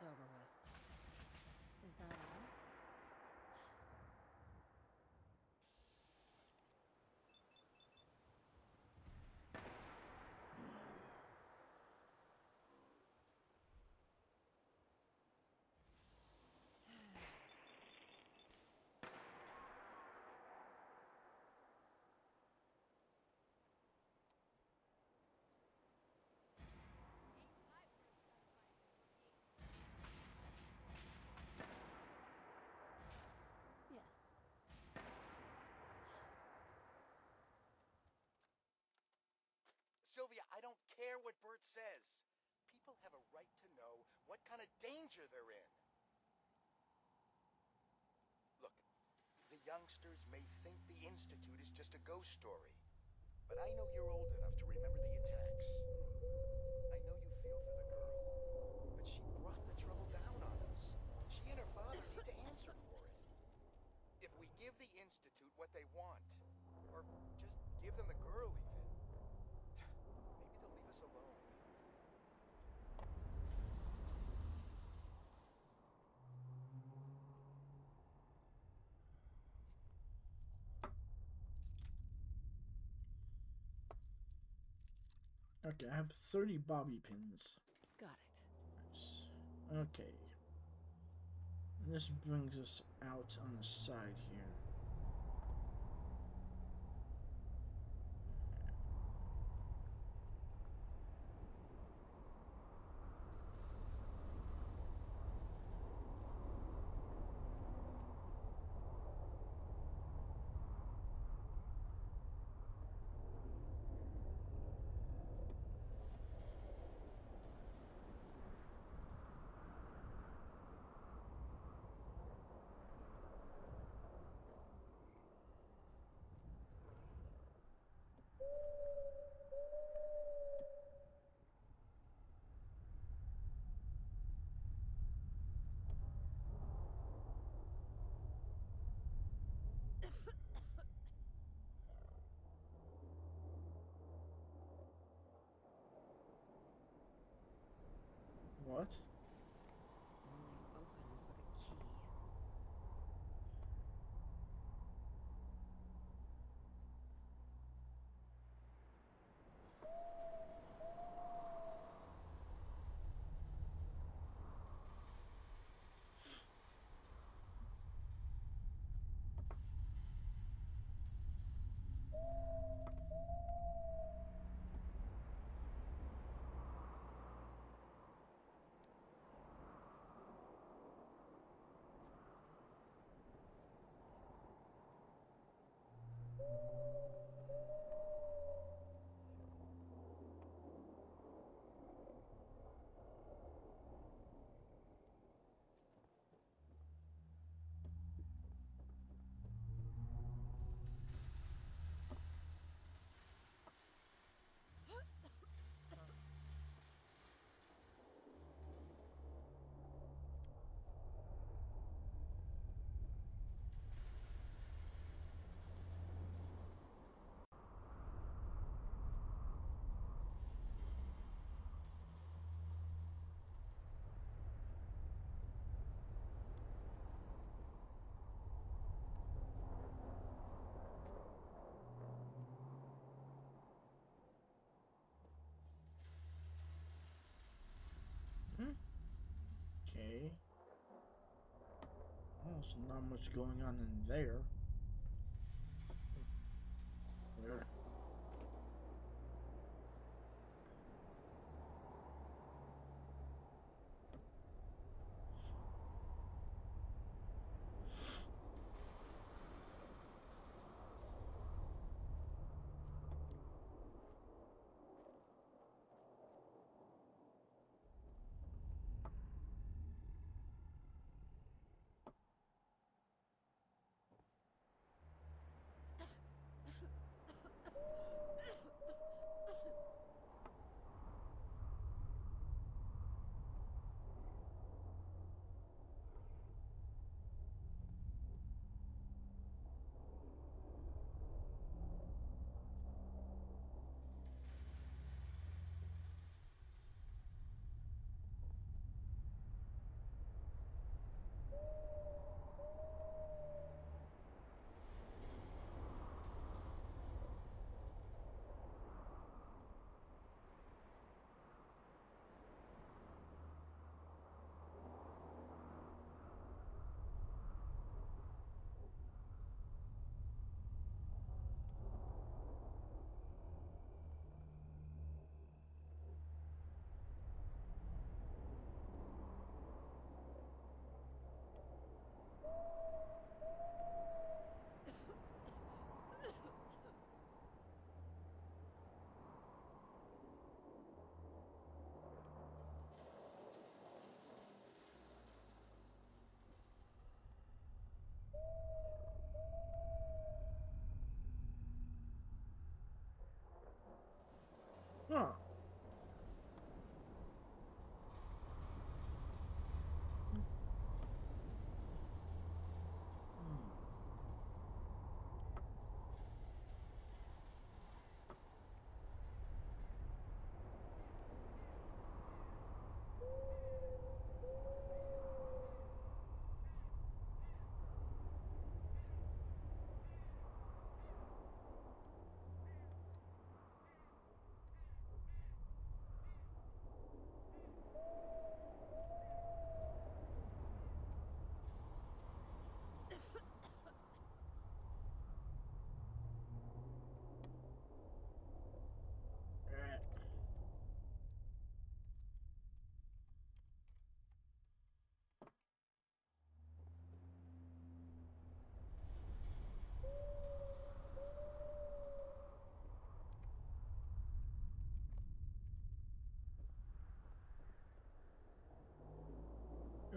over with. Is that all? Yes. Sylvia, I don't care what Bert says. People have a right to know what kind of danger they're in. Look, the youngsters may think the Institute is just a ghost story, but I know you're old enough to remember the attacks. I know you feel for the girl, but she brought the trouble down on us. She and her father need to answer for it. If we give the Institute what they want, or just give them the girl even, maybe they'll leave us alone. Okay, I have 30 bobby pins. Got it. Nice. Okay. And this brings us out on the side here. What? Only opens with a key. Okay. Well, there's not much going on in there. Where?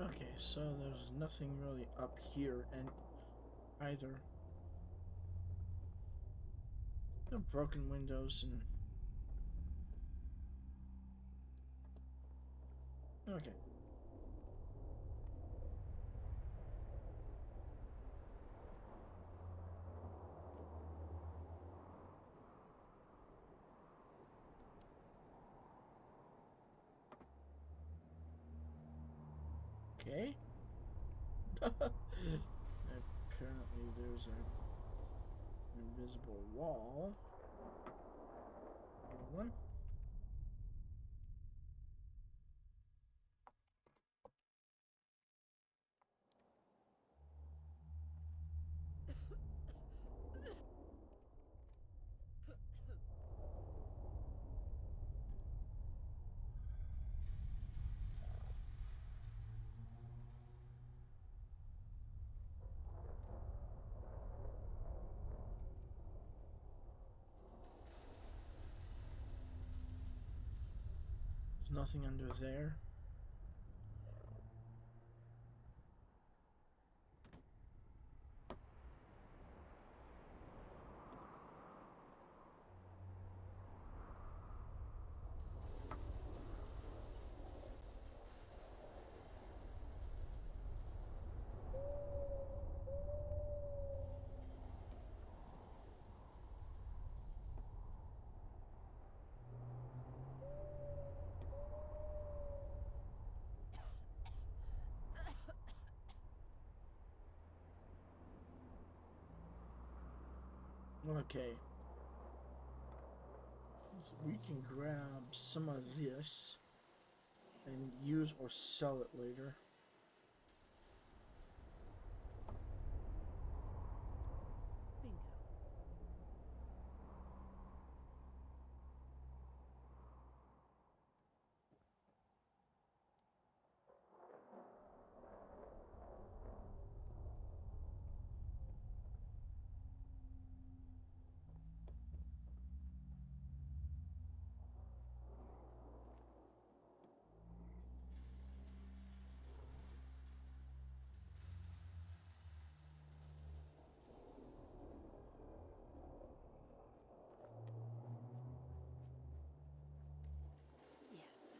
Okay, so there's nothing really up here and either. No broken windows and okay. Okay. Apparently there's an invisible wall. Another one. There's nothing under there. Okay. So we can grab some of this and use or sell it later. Bingo. Yes.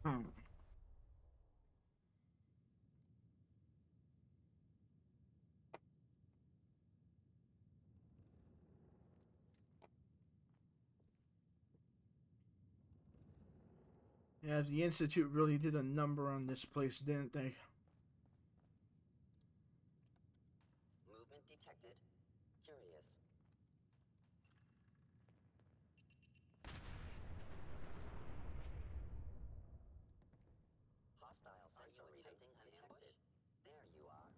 Hmm. Yeah, the Institute really did a number on this place, didn't they? Movement detected. Curious. Hostile sensor reading undetected. There you are.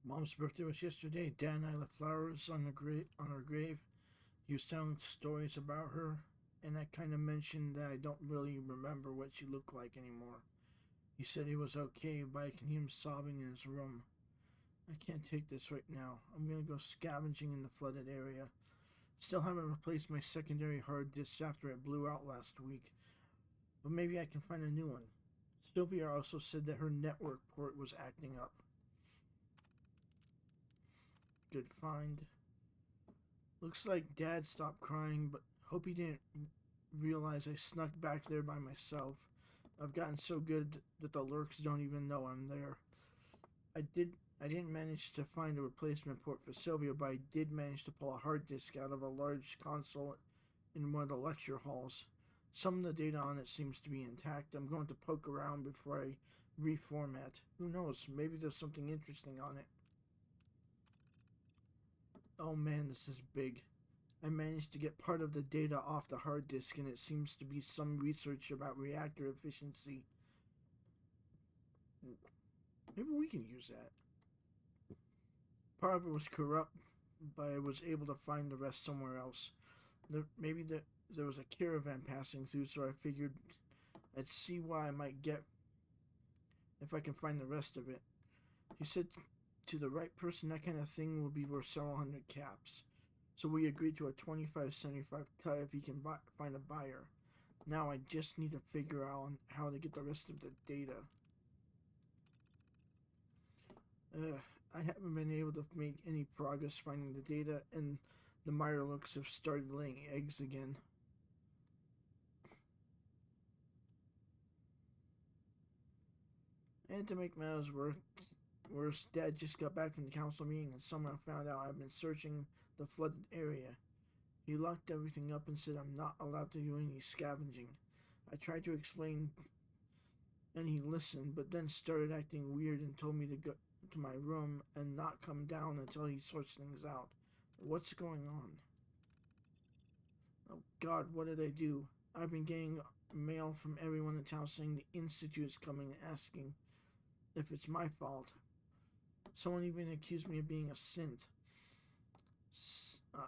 Mom's birthday was yesterday. Dad and I left flowers on her grave. He was telling stories about her, and I kind of mentioned that I don't really remember what she looked like anymore. He said he was okay, but I can hear him sobbing in his room. I can't take this right now. I'm gonna go scavenging in the flooded area. Still haven't replaced my secondary hard disk after it blew out last week, but maybe I can find a new one. Sylvia also said that her network port was acting up. Good find. Looks like Dad stopped crying, but hope he didn't realize I snuck back there by myself. I've gotten so good that the lurks don't even know I'm there. I did. I didn't manage to find a replacement port for Sylvia, but I did manage to pull a hard disk out of a large console in one of the lecture halls. Some of the data on it seems to be intact. I'm going to poke around before I reformat. Who knows? Maybe there's something interesting on it. Oh man, this is big. I managed to get part of the data off the hard disk, and it seems to be some research about reactor efficiency. Maybe we can use that. Part of it was corrupt, but I was able to find the rest somewhere else. Maybe there was a caravan passing through, so I figured I'd see what I might get if I can find the rest of it. He said to the right person, that kind of thing will be worth several hundred caps. So we agreed to a 25-75 cut if he can find a buyer. Now I just need to figure out how to get the rest of the data. I haven't been able to make any progress finding the data, and the Mirelurks have started laying eggs again. And to make matters worse, Dad just got back from the council meeting and somehow found out I've been searching the flooded area. He locked everything up and said I'm not allowed to do any scavenging. I tried to explain and he listened, but then started acting weird and told me to go to my room and not come down until he sorts things out. What's going on? Oh God, what did I do? I've been getting mail from everyone in town saying the Institute's coming and asking if it's my fault. Someone even accused me of being a synth.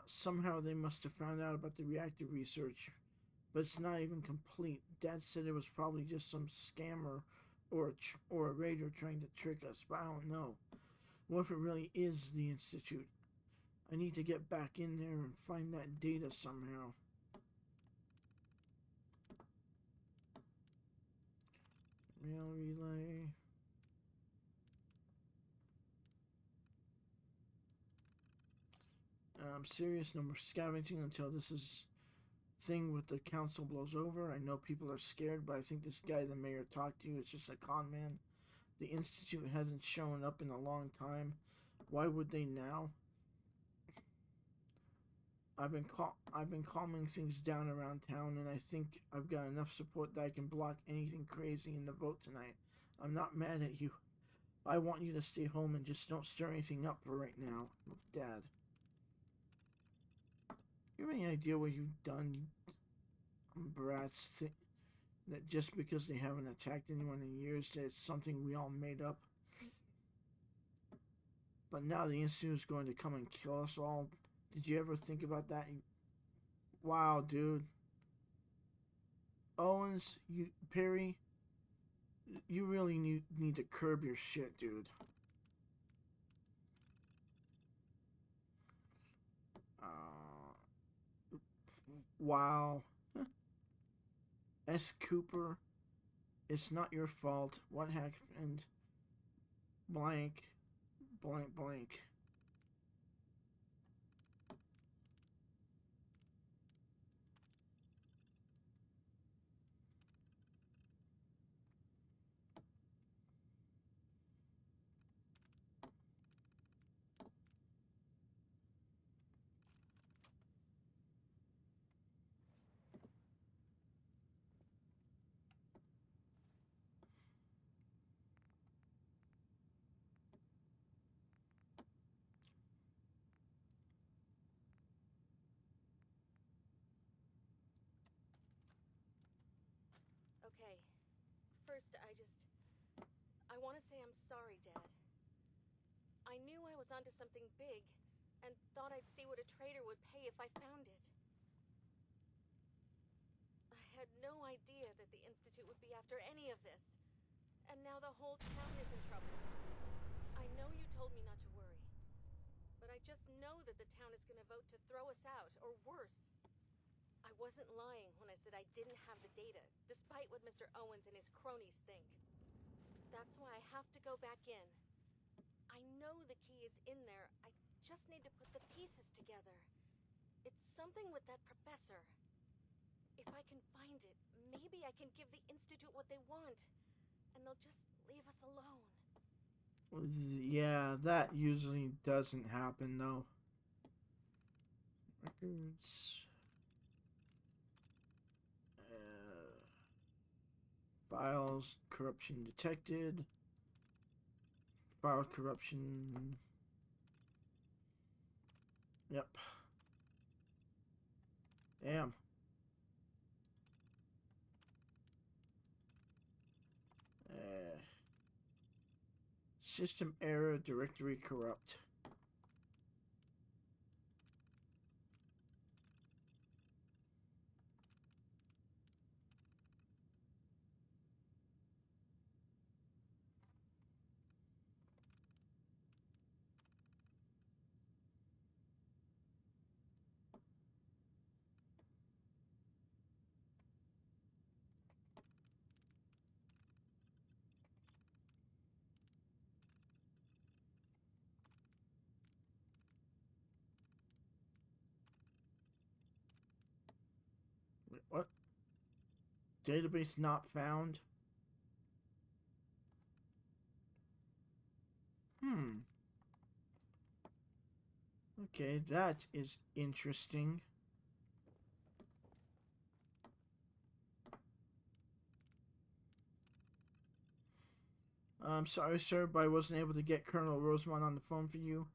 Somehow they must have found out about the reactor research, but it's not even complete. Dad said it was probably just some scammer or a raider trying to trick us, but I don't know. What if it really is the Institute? I need to get back in there and find that data somehow. Mail relay. I'm serious, no more scavenging until this thing with the council blows over. I know people are scared, but I think this guy the mayor talked to is just a con man. The Institute hasn't shown up in a long time. Why would they now? I've been calming things down around town, and I think I've got enough support that I can block anything crazy in the vote tonight. I'm not mad at you. I want you to stay home and just don't stir anything up for right now, Dad. You have any idea what you've done, you brats? That just because they haven't attacked anyone in years, that it's something we all made up? But now the Institute is going to come and kill us all. Did you ever think about that? Wow, dude. Owens, Perry, you really need to curb your shit, dude. Wow. S. Cooper, it's not your fault. What happened? Blank, blank, blank. Okay. First, I want to say I'm sorry, Dad. I knew I was onto something big, and thought I'd see what a trader would pay if I found it. I had no idea that the Institute would be after any of this. And now the whole town is in trouble. I know you told me not to worry, but I just know that the town is going to vote to throw us out, or worse. I wasn't lying when I said I didn't have the data, despite what Mr. Owens and his cronies think. That's why I have to go back in. I know the key is in there. I just need to put the pieces together. It's something with that professor. If I can find it, maybe I I can give the Institute what they want, and they'll just leave us alone. Yeah, that usually doesn't happen though. Records. Files. Corruption detected. File corruption. Yep. Damn. System error. Directory corrupt. What? Database not found? Okay, that is interesting. I'm sorry, sir, but I wasn't able to get Colonel Rosemont on the phone for you.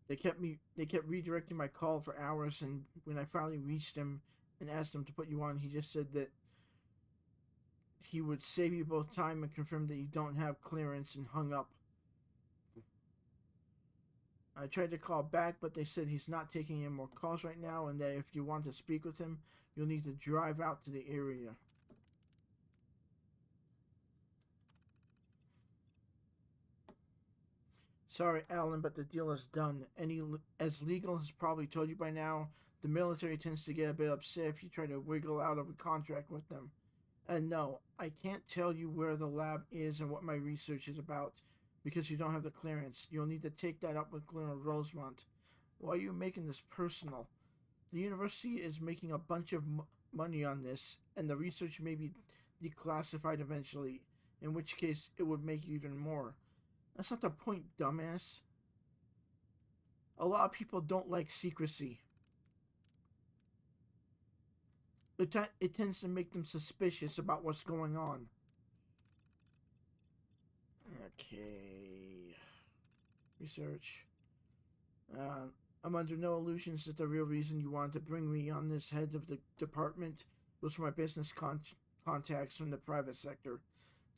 They kept redirecting my call for hours, and when I finally reached him and asked him to put you on, he just said that he would save you both time and confirm that you don't have clearance, and hung up. I tried to call back, but they said he's not taking any more calls right now, and that if you want to speak with him, you'll need to drive out to the area. Sorry, Alan, but the deal is done. As legal has probably told you by now, the military tends to get a bit upset if you try to wiggle out of a contract with them. And no, I can't tell you where the lab is and what my research is about, because you don't have the clearance. You'll need to take that up with Colonel Rosemont. Why are you making this personal? The university is making a bunch of money on this, and the research may be declassified eventually, in which case it would make even more. That's not the point, dumbass. A lot of people don't like secrecy. It tends to make them suspicious about what's going on. Okay. Research. I'm under no illusions that the real reason you wanted to bring me on this head of the department was for my business contacts from the private sector.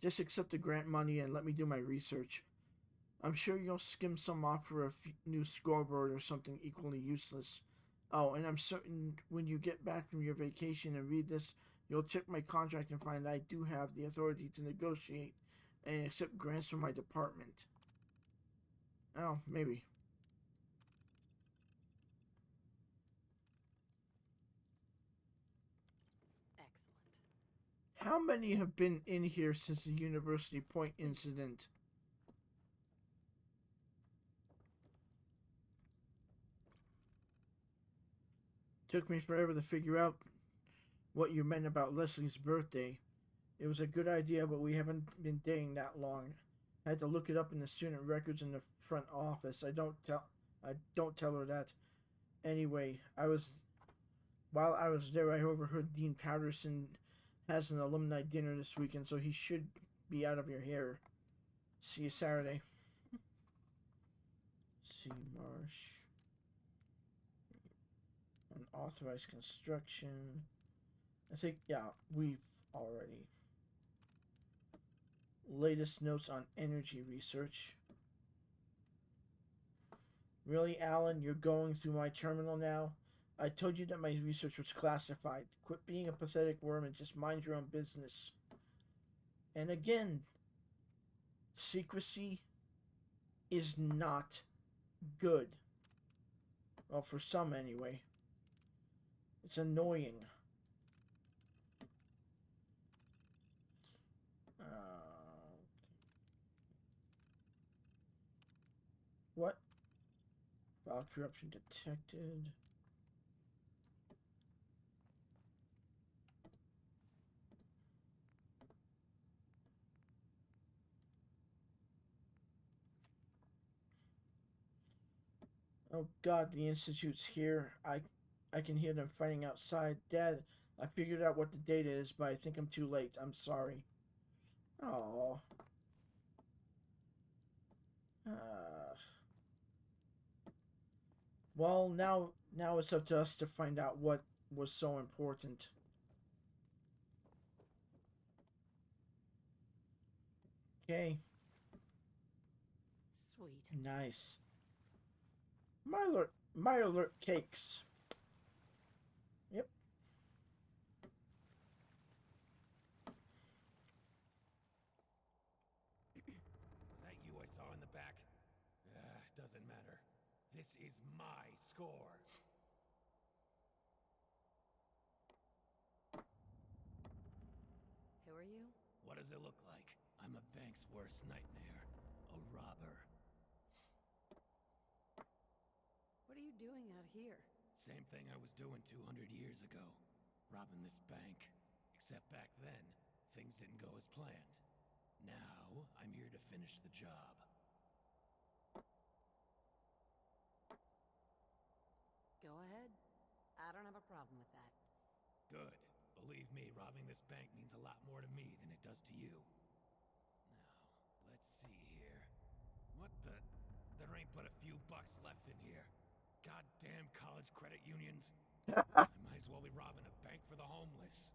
Just accept the grant money and let me do my research. I'm sure you'll skim some off for a new scoreboard or something equally useless. Oh, and I'm certain when you get back from your vacation and read this, you'll check my contract and find I do have the authority to negotiate and accept grants from my department. Oh, maybe. Excellent. How many have been in here since the University Point incident? Took me forever to figure out what you meant about Leslie's birthday. It was a good idea, but we haven't been dating that long. I had to look it up in the student records in the front office. I don't tell her that. Anyway, while I was there, I overheard Dean Patterson has an alumni dinner this weekend, so he should be out of your hair. See you Saturday. See Marsh. Unauthorized construction. I think, yeah, we've already. Latest notes on energy research. Really, Alan, you're going through my terminal now? I told you that my research was classified. Quit being a pathetic worm and just mind your own business. And again, secrecy is not good. Well, for some anyway. It's annoying. What? File corruption detected. Oh God, the Institute's here. I can hear them fighting outside. Dad, I figured out what the data is, but I think I'm too late. I'm sorry. Oh. Uh, well, now it's up to us to find out what was so important. Okay, Sweet. nice. My alert cakes. Yep. Was that you I saw in the back? Doesn't matter. This is my score. Who are you? What does it look like? I'm a bank's worst nightmare. A robber. What are you doing out here? Same thing I was doing 200 years ago. Robbing this bank. Except back then, things didn't go as planned. Now, I'm here to finish the job. Go ahead. I don't have a problem with that. Good. Believe me, robbing this bank means a lot more to me than it does to you. Now, let's see here. What the? There ain't but a few bucks left in here. Goddamn college credit unions. I might as well be robbing a bank for the homeless.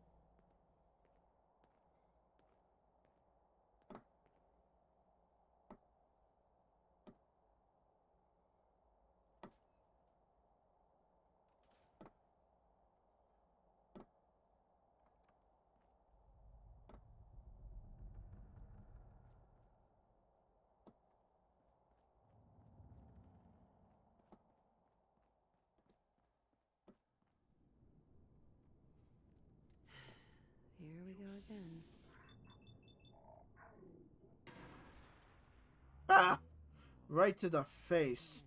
Here we go again. Ah! Right to the face.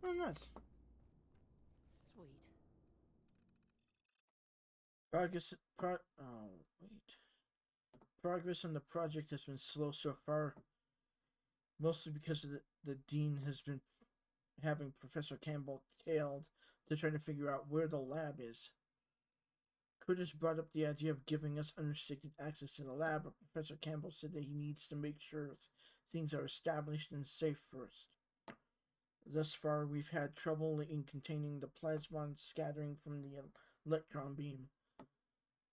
Oh, nice. Sweet. Oh, wait. Progress on the project has been slow so far, mostly because the dean has been having Professor Campbell tailed to try to figure out where the lab is. Curtis brought up the idea of giving us unrestricted access to the lab, but Professor Campbell said that he needs to make sure things are established and safe first. Thus far, we've had trouble in containing the plasmon scattering from the electron beam.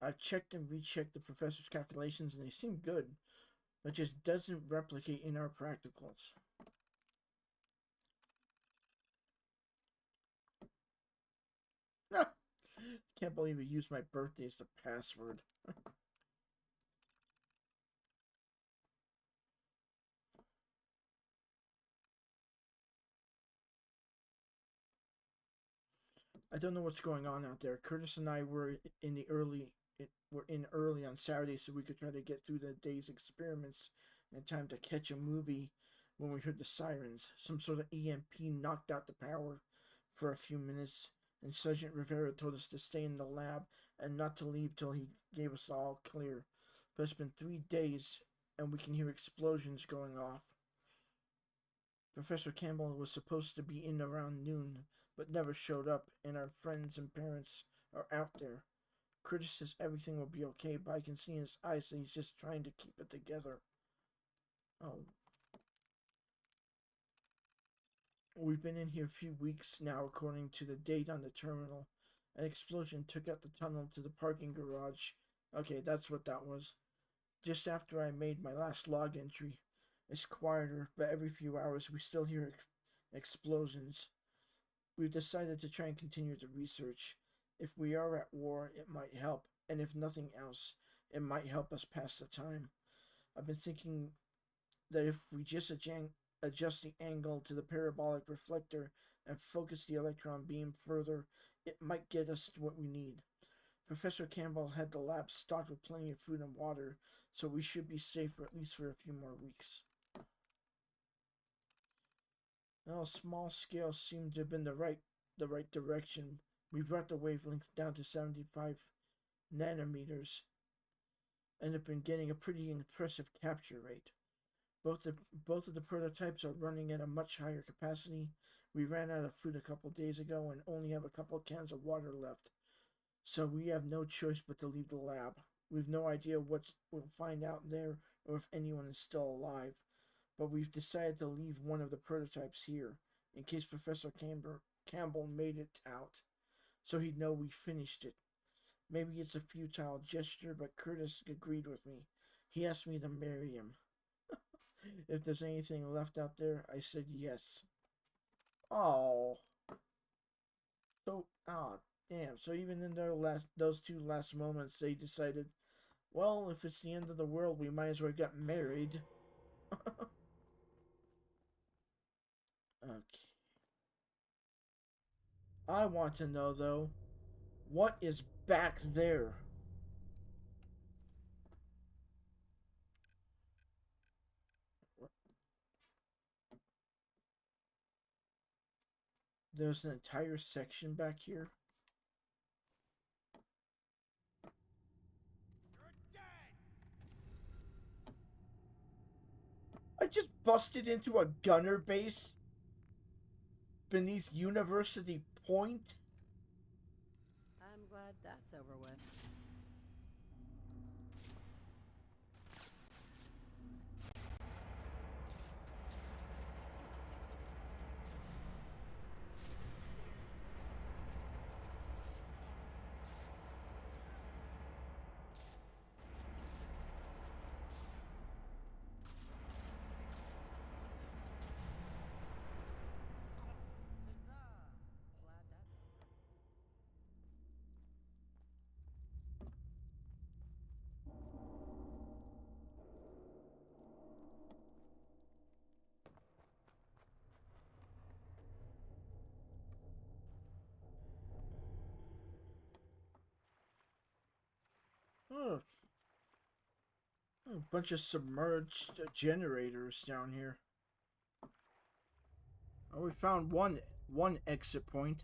I've checked and rechecked the professor's calculations, and they seem good, but just doesn't replicate in our practicals. Can't believe we used my birthday as the password. I don't know what's going on out there. Curtis and I were in early on Saturday so we could try to get through the day's experiments in time to catch a movie when we heard the sirens. Some sort of EMP knocked out the power for a few minutes, and Sergeant Rivera told us to stay in the lab and not to leave till he gave us all clear. But it's been 3 days, and we can hear explosions going off. Professor Campbell was supposed to be in around noon, but never showed up, and our friends and parents are out there. Curtis says everything will be okay, but I can see in his eyes that he's just trying to keep it together. Oh. We've been in here a few weeks now, according to the date on the terminal. An explosion took out the tunnel to the parking garage. Okay, that's what that was. Just after I made my last log entry. It's quieter, but every few hours we still hear explosions. We've decided to try and continue the research. If we are at war, it might help, and if nothing else, it might help us pass the time. I've been thinking that if we just adjust the angle to the parabolic reflector and focus the electron beam further, it might get us to what we need. Professor Campbell had the lab stocked with plenty of food and water, so we should be safe for at least for a few more weeks. Well, small scale seemed to have been the right direction. We brought the wavelength down to 75 nanometers. and have been getting a pretty impressive capture rate. Both the both of the prototypes are running at a much higher capacity. We ran out of food a couple days ago and only have a couple cans of water left, so we have no choice but to leave the lab. We've no idea what we'll find out there or if anyone is still alive, but we've decided to leave one of the prototypes here in case Professor Campbell made it out, so he'd know we finished it. Maybe it's a futile gesture, but Curtis agreed with me. He asked me to marry him. If there's anything left out there, I said yes. Oh, damn. So even in those two last moments, they decided, well, if it's the end of the world, we might as well get married. Okay. I want to know though, what is back there? There's an entire section back here. I just busted into a gunner base beneath University Point. I'm glad that's over with. Oh, a bunch of submerged generators down here. Oh, we found one exit point.